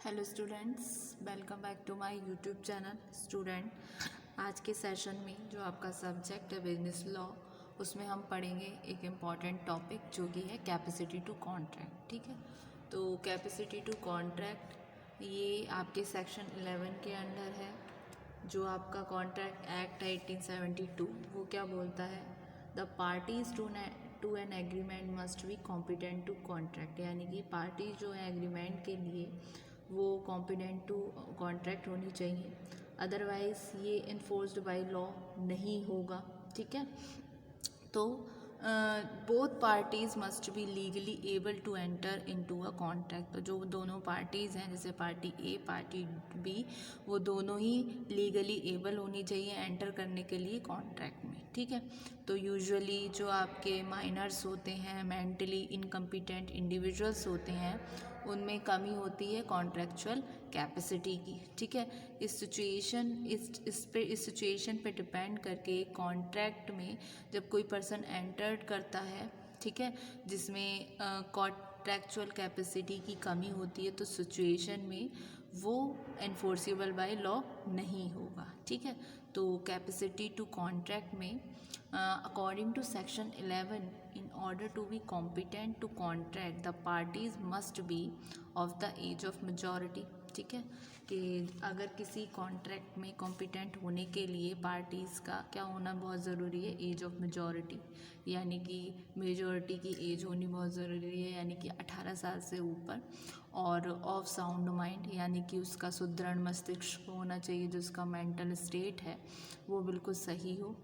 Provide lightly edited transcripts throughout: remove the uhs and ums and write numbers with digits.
Hello students, welcome back to my YouTube channel student. आज के session में जो आपका सब्जेक्ट है बिजनेस लॉ, उसमें हम पढ़ेंगे एक इम्पॉर्टेंट टॉपिक जो कि है कैपेसिटी टू कॉन्ट्रैक्ट। ठीक है, तो कैपेसिटी टू कॉन्ट्रैक्ट ये आपके सेक्शन 11 के अंडर है। जो आपका कॉन्ट्रैक्ट एक्ट है 1872, वो क्या बोलता है? The parties to an agreement must be competent to contract, यानी कि पार्टी जो है एग्रीमेंट के लिए वो कॉम्पिटेंट टू कॉन्ट्रैक्ट होनी चाहिए, अदरवाइज़ ये इन्फोर्स्ड बाय लॉ नहीं होगा। ठीक है, तो both parties must be legally able to enter into a contract. तो जो दोनों पार्टीज़ हैं, जैसे पार्टी ए पार्टी बी, वो दोनों ही लीगली एबल होनी चाहिए एंटर करने के लिए कॉन्ट्रैक्ट में। ठीक है, तो यूजुअली जो आपके माइनर्स होते हैं, मेंटली इनकम्पिटेंट इंडिविजुअल्स होते हैं, उनमें कमी होती है कॉन्ट्रेक्चुअल कैपेसिटी की। ठीक है, इस सिचुएशन पे डिपेंड करके कॉन्ट्रैक्ट में जब कोई पर्सन एंटर्ड करता है, ठीक है, जिसमें कॉन्ट्रेक्चुअल कैपेसिटी की कमी होती है, तो सिचुएशन में वो एनफोर्सेबल बाय लॉ नहीं होगा। ठीक है, तो कैपेसिटी टू कॉन्ट्रैक्ट में according to section 11, in order to be competent to contract, the parties must be of the age of majority। ठीक है, कि अगर किसी कॉन्ट्रैक्ट में कॉम्पिटेंट होने के लिए पार्टीज़ का क्या होना बहुत ज़रूरी है? एज ऑफ मेजॉरिटी, यानी कि मेजॉरिटी की एज होनी बहुत ज़रूरी है, यानी कि 18 साल से ऊपर, और ऑफ साउंड माइंड, यानी कि उसका सुदृढ़ मस्तिष्क होना चाहिए, जो उसका मेंटल स्टेट है वो बिल्कुल सही हो,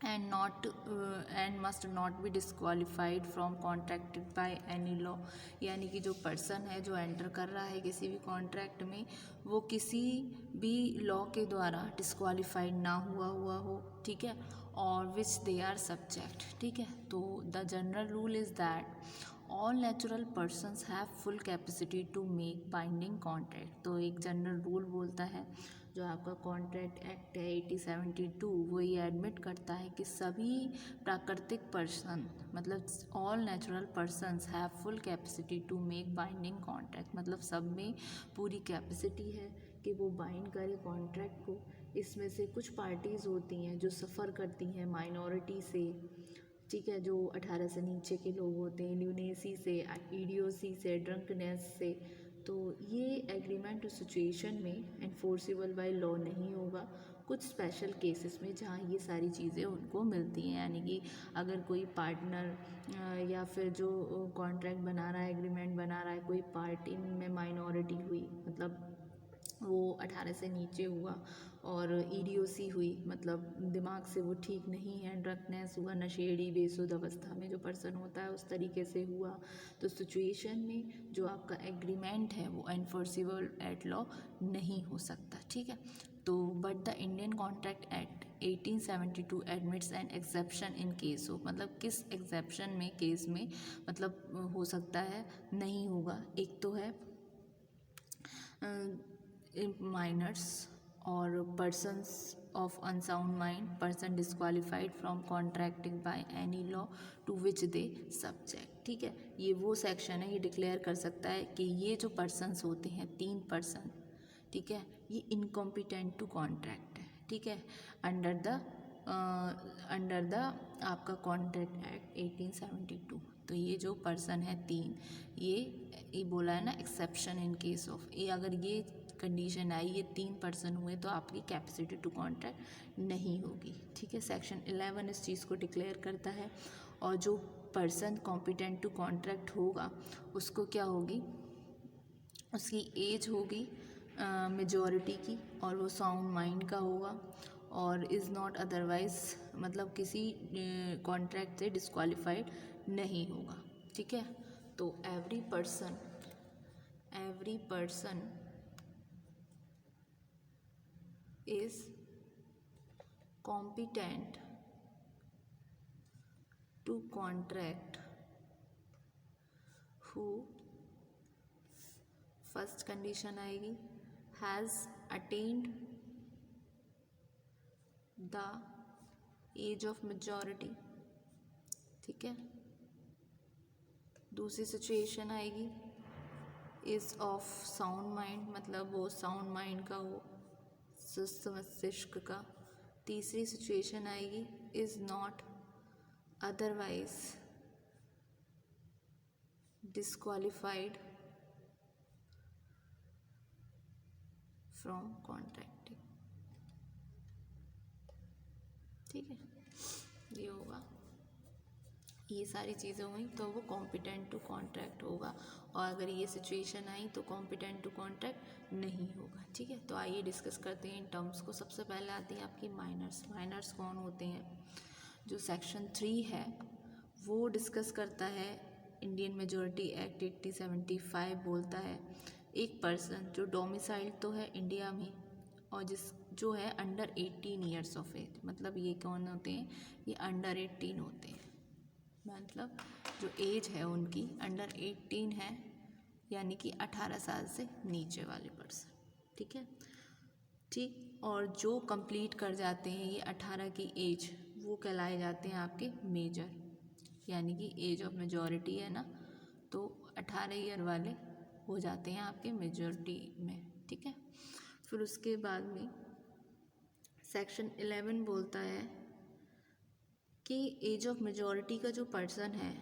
and must not be disqualified from contracted bye any law, यानी कि जो पर्सन है जो एंटर कर रहा है किसी भी कॉन्ट्रैक्ट में, वो किसी भी लॉ के द्वारा डिस्क्वालीफाइड ना हुआ हो। ठीक है, और विच दे आर सब्जेक्ट। ठीक है, तो the general rule is that all natural persons have full capacity to make binding contract. तो एक जनरल रूल बोलता है, जो आपका कॉन्ट्रैक्ट एक्ट है 1872, वो ये एडमिट करता है कि सभी प्राकृतिक पर्सन, मतलब all natural persons have full capacity to make binding contract, मतलब सब में पूरी कैपेसिटी है कि वो बाइंड करे कॉन्ट्रैक्ट को। इसमें से कुछ पार्टीज़ होती हैं जो सफ़र करती हैं माइनॉरिटी से, ठीक है, जो 18 से नीचे के लोग होते हैं, ल्यूनेसी से, ईडियोसी से, ड्रंकनेस से, तो ये एग्रीमेंट उस सिचुएशन में एनफोर्सेबल बाय लॉ नहीं होगा। कुछ स्पेशल केसेस में जहाँ ये सारी चीज़ें उनको मिलती हैं, यानी कि अगर कोई पार्टनर या फिर जो कॉन्ट्रैक्ट बना रहा है, एग्रीमेंट बना रहा है, कोई पार्टी में माइनॉरिटी हुई, मतलब वो 18 से नीचे हुआ, और ईडियोसी हुई, मतलब दिमाग से वो ठीक नहीं है, ड्रंकनेस हुआ, नशेड़ी बेसुध अवस्था में जो पर्सन होता है उस तरीके से हुआ, तो सिचुएशन में जो आपका एग्रीमेंट है वो एनफोर्सेबल एट लॉ नहीं हो सकता। ठीक है, तो but the Indian contract act 1872 admits an exception in case हो, मतलब किस एक्सेप्शन में, केस में, मतलब हो सकता है, नहीं होगा। एक तो है माइनर्स और persons of unsound mind, person disqualified from contracting by any law to which they subject। ठीक है, ये वो सेक्शन है, ये डिक्लेयर कर सकता है कि ये जो पर्सन्स होते हैं, 3 पर्सन, ठीक है, ये इनकॉम्पिटेंट टू कॉन्ट्रैक्ट है। ठीक है, अंडर द आपका कॉन्ट्रैक्ट एक्ट 1872। तो ये जो पर्सन है 3, ये बोला है ना, एक्सेप्शन इन केस ऑफ, ये अगर ये कंडीशन आई, ये 3 पर्सन हुए, तो आपकी कैपेसिटी टू कॉन्ट्रैक्ट नहीं होगी। ठीक है, सेक्शन 11 इस चीज़ को डिक्लेयर करता है, और जो पर्सन कॉम्पिटेंट टू कॉन्ट्रैक्ट होगा उसको क्या होगी, उसकी एज होगी मेजॉरिटी की, और वो साउंड माइंड का होगा, और इज़ नॉट अदरवाइज, मतलब किसी कॉन्ट्रैक्ट से डिस्क्वालीफाइड नहीं होगा। ठीक है, तो every person is competent to contract who, first condition आएगी, has attained the age of majority. ठीक है, दूसरी सिचुएशन आएगी, इज़ ऑफ साउंड माइंड, मतलब वो साउंड माइंड का हो, सुस्त मस्तिष्क का। तीसरी सिचुएशन आएगी is not otherwise disqualified from contracting. ठीक है, ये होगा, ये सारी चीज़ें हुई तो वो कॉम्पिटेंट टू कॉन्ट्रैक्ट होगा, और अगर ये सिचुएशन आई तो कॉम्पिटेंट टू कॉन्ट्रैक्ट नहीं होगा। ठीक है, तो आइए डिस्कस करते हैं इन टर्म्स को। सबसे पहले आती है आपकी माइनर्स। माइनर्स कौन होते हैं? जो सेक्शन 3 है वो डिस्कस करता है, इंडियन मेजॉरिटी एक्ट 1875 बोलता है, एक पर्सन जो डोमिसाइल तो है इंडिया में और जो है अंडर 18 ईयर्स ऑफ एज, मतलब ये कौन होते हैं? ये अंडर 18 होते हैं, मतलब जो एज है उनकी अंडर 18 है, यानी कि 18 साल से नीचे वाले पर्सन। ठीक है, ठीक। और जो कंप्लीट कर जाते हैं ये 18 की एज, वो कहलाए जाते हैं आपके मेजर, यानी कि एज ऑफ मेजॉरिटी है ना, तो 18 ईयर वाले हो जाते हैं आपके मेजॉरिटी में। ठीक है, फिर उसके बाद में सेक्शन 11 बोलता है कि एज ऑफ मेजॉरिटी का जो पर्सन है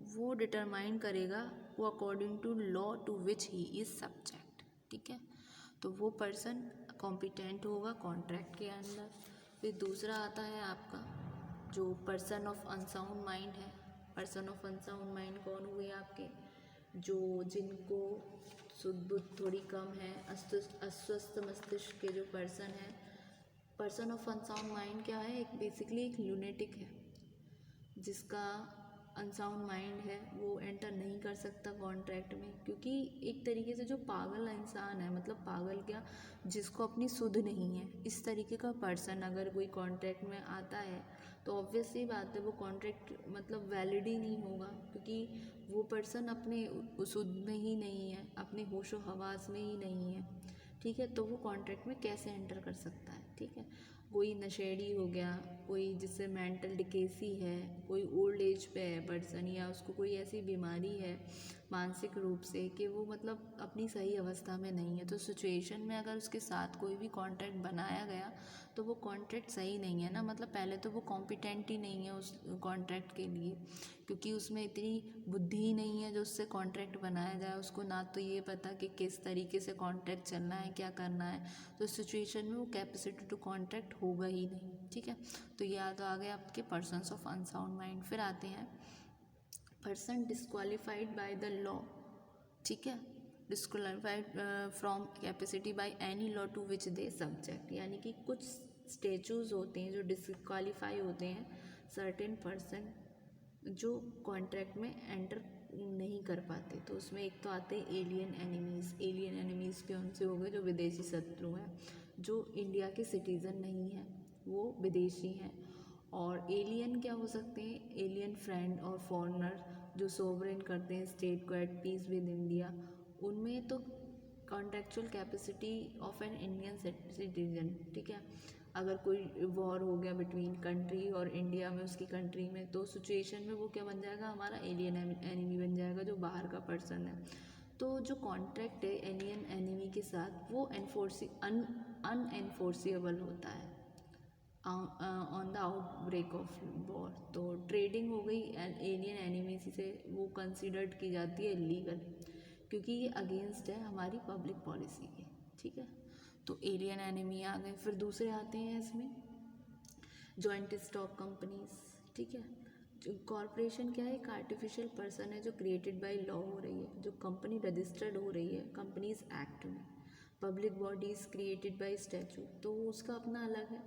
वो डिटरमाइन करेगा वो according to law to which he is subject. ठीक है, तो वो पर्सन कॉम्पिटेंट होगा कॉन्ट्रैक्ट के अंदर। फिर दूसरा आता है आपका जो पर्सन ऑफ अनसाउंड माइंड है। पर्सन ऑफ अनसाउंड माइंड कौन हुए आपके? जो जिनको शुद्ध बुद्ध थोड़ी कम है, अस्वस्थ मस्तिष्क के जो पर्सन है। पर्सन ऑफ अनसाउंड माइंड क्या है? एक बेसिकली एक ल्यूनेटिक है, जिसका अनसाउंड माइंड है वो एंटर नहीं कर सकता कॉन्ट्रैक्ट में, क्योंकि एक तरीके से जो पागल इंसान है, मतलब पागल क्या, जिसको अपनी सुध नहीं है, इस तरीके का पर्सन अगर कोई कॉन्ट्रैक्ट में आता है तो ऑब्वियस सी बात है वो कॉन्ट्रैक्ट मतलब वैलिड ही नहीं होगा, क्योंकि वो पर्सन अपने सुध में ही नहीं है, अपने होशो हवास में ही नहीं है। ठीक है, तो वो कॉन्ट्रैक्ट में कैसे एंटर कर सकता है? ठीक है, कोई नशेड़ी हो गया, कोई जिससे मेंटल डिकेसी है, कोई ओल्ड एज पे है पर्सन, या उसको कोई ऐसी बीमारी है मानसिक रूप से कि वो मतलब अपनी सही अवस्था में नहीं है, तो सिचुएशन में अगर उसके साथ कोई भी कॉन्ट्रैक्ट बनाया गया तो वो कॉन्ट्रैक्ट सही नहीं है ना, मतलब पहले तो वो कॉम्पिटेंट ही नहीं है उस कॉन्ट्रैक्ट के लिए, क्योंकि उसमें इतनी बुद्धि ही नहीं है जो उससे कॉन्ट्रैक्ट बनाया जाए, उसको ना तो ये पता कि किस तरीके से कॉन्ट्रैक्ट चलना है, क्या करना है, तो सिचुएशन में वो कैपेसिटी टू कॉन्ट्रैक्ट होगा ही नहीं। ठीक है, तो ये तो आ गए आपके पर्सन्स ऑफ अनसाउंड माइंड। फिर आते हैं person disqualified by the law. ठीक है, disqualified from capacity by any law to which they subject, यानी कि कुछ स्टेचूज होते हैं जो डिस्क्वालीफाई होते हैं सर्टेन पर्सन जो कॉन्ट्रैक्ट में एंटर नहीं कर पाते। तो उसमें एक तो आते हैं एलियन एनिमीज़। एलियन एनिमीज़ कौन से हो गए? जो विदेशी शत्रु हैं, जो इंडिया के सिटीज़न नहीं हैं, वो विदेशी हैं। और एलियन क्या हो सकते हैं? एलियन फ्रेंड और फॉरेनर जो सोवरेन करते हैं स्टेट को एट पीस विद इंडिया, उनमें तो contractual capacity of an Indian citizen. ठीक है, अगर कोई वॉर हो गया बिटवीन कंट्री और इंडिया में, उसकी कंट्री में, तो सिचुएशन में वो क्या बन जाएगा? हमारा एलियन एनिमी बन जाएगा, जो बाहर का पर्सन है। तो जो कॉन्ट्रैक्ट है एलियन एनिमी के साथ वो अनएनफोर्सिएबल होता है on the outbreak of war. तो ट्रेडिंग हो गई एलियन एनिमी से, वो कंसिडर्ड की जाती है इलीगल, क्योंकि ये अगेंस्ट है हमारी पब्लिक पॉलिसी के। ठीक है, तो एलियन एनिमी आ गए। फिर दूसरे आते हैं इसमें जॉइंट स्टॉक कंपनीज। ठीक है, जो कॉरपोरेशन क्या है? एक आर्टिफिशियल पर्सन है जो क्रिएटेड बाय लॉ हो रही है, जो कंपनी रजिस्टर्ड हो रही है कंपनीज एक्ट में। Public bodies created by statute, तो उसका अपना अलग है।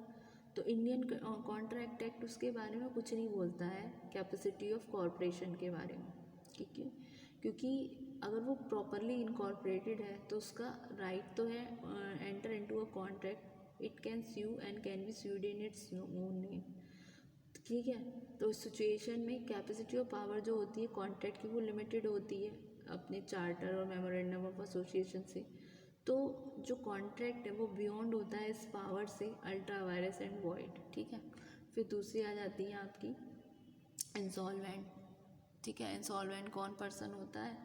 तो इंडियन कॉन्ट्रैक्ट एक्ट उसके बारे में कुछ नहीं बोलता है कैपेसिटी ऑफ कॉरपोरेशन के बारे में। ठीक है, क्योंकि अगर वो प्रॉपरली इनकॉर्पोरेटेड है तो उसका राइट तो है enter into a contract, it can sue and can be sued in its own name. ठीक है, तो इस सिचुएशन में कैपेसिटी ऑफ पावर जो होती है कॉन्ट्रैक्ट की, वो लिमिटेड होती है अपने चार्टर और मेमोरेंडम ऑफ एसोसिएशन से। तो जो कॉन्ट्रैक्ट है वो बियॉन्ड होता है इस पावर से, अल्ट्रा वायरस एंड वॉइड। ठीक है, फिर दूसरी आ जाती है आपकी इंसॉल्वेंट। ठीक है, इंसॉल्वेंट कौन पर्सन होता है?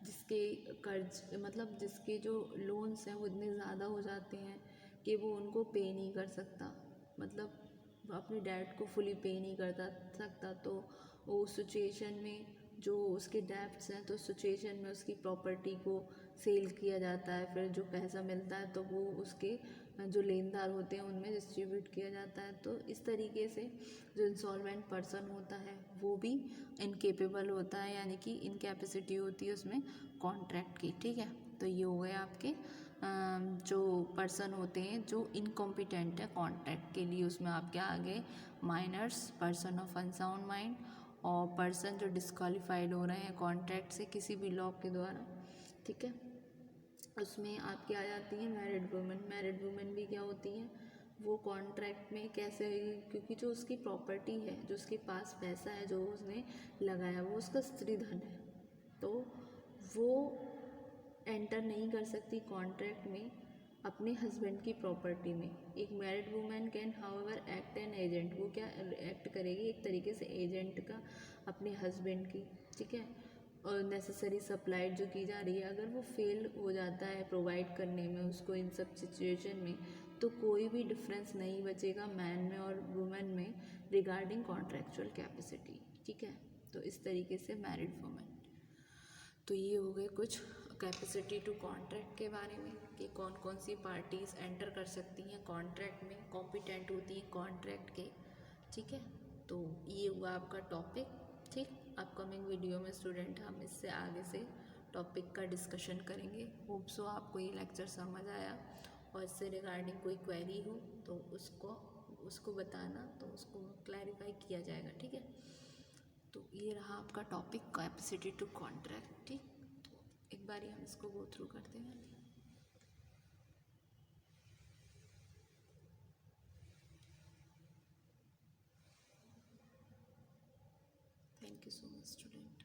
जिसके कर्ज मतलब जिसके जो लोन्स हैं वो इतने ज़्यादा हो जाते हैं कि वो उनको पे नहीं कर सकता, मतलब वो अपने डेट को फुली पे नहीं करता सकता, तो वो उस सिचुएशन में जो उसके डेब्ट्स हैं तो उस सिचुएशन में उसकी प्रॉपर्टी को सेल किया जाता है, फिर जो पैसा मिलता है तो वो उसके जो लेनदार होते हैं उनमें डिस्ट्रीब्यूट किया जाता है। तो इस तरीके से जो इंसॉल्वेंट पर्सन होता है वो भी इनकेपेबल होता है, यानी कि इनकैपेसिटी होती है उसमें कॉन्ट्रैक्ट की, ठीक है। तो ये हो गए आपके जो पर्सन होते हैं जो इनकॉम्पिटेंट है कॉन्ट्रैक्ट के लिए, उसमें आपके आगे minors, person of unsound mind और पर्सन जो डिस्क्वालीफाइड हो रहे हैं कॉन्ट्रैक्ट से किसी भी लॉ के द्वारा, ठीक है। उसमें आपके आ जाती हैं मैरिड वुमेन। मैरिड वुमेन भी क्या होती हैं, वो कॉन्ट्रैक्ट में कैसे, क्योंकि जो उसकी प्रॉपर्टी है, जो उसके पास पैसा है जो उसने लगाया वो उसका स्त्री धन है, तो वो एंटर नहीं कर सकती कॉन्ट्रैक्ट में अपने हस्बैंड की प्रॉपर्टी में। एक married women can however act an agent, वो क्या एक्ट करेगी एक तरीके से एजेंट का अपने हस्बैंड की, ठीक है। और नेसेसरी सप्लाई जो की जा रही है अगर वो फेल हो जाता है प्रोवाइड करने में उसको इन सब सिचुएशन में, तो कोई भी डिफरेंस नहीं बचेगा मैन में और वुमेन में रिगार्डिंग कॉन्ट्रेक्चुअल कैपेसिटी, ठीक है। तो इस तरीके से मैरिड वुमेन। तो ये हो गए कुछ कैपेसिटी टू कॉन्ट्रैक्ट के बारे में कि कौन कौन सी पार्टीज़ एंटर कर सकती हैं कॉन्ट्रैक्ट में, कॉम्पिटेंट होती हैं कॉन्ट्रैक्ट के, ठीक है। तो ये हुआ आपका टॉपिक, ठीक। अपकमिंग वीडियो में स्टूडेंट हम इससे आगे से टॉपिक का डिस्कशन करेंगे। होप सो आपको ये लेक्चर समझ आया, और इससे रिगार्डिंग कोई क्वेरी हो तो उसको बताना, तो उसको क्लैरिफाई किया जाएगा, ठीक है। तो ये रहा आपका टॉपिक कैपेसिटी टू कॉन्ट्रैक्ट, ठीक। तो एक बार हम इसको गो थ्रू करते हैं। Thank you so much student.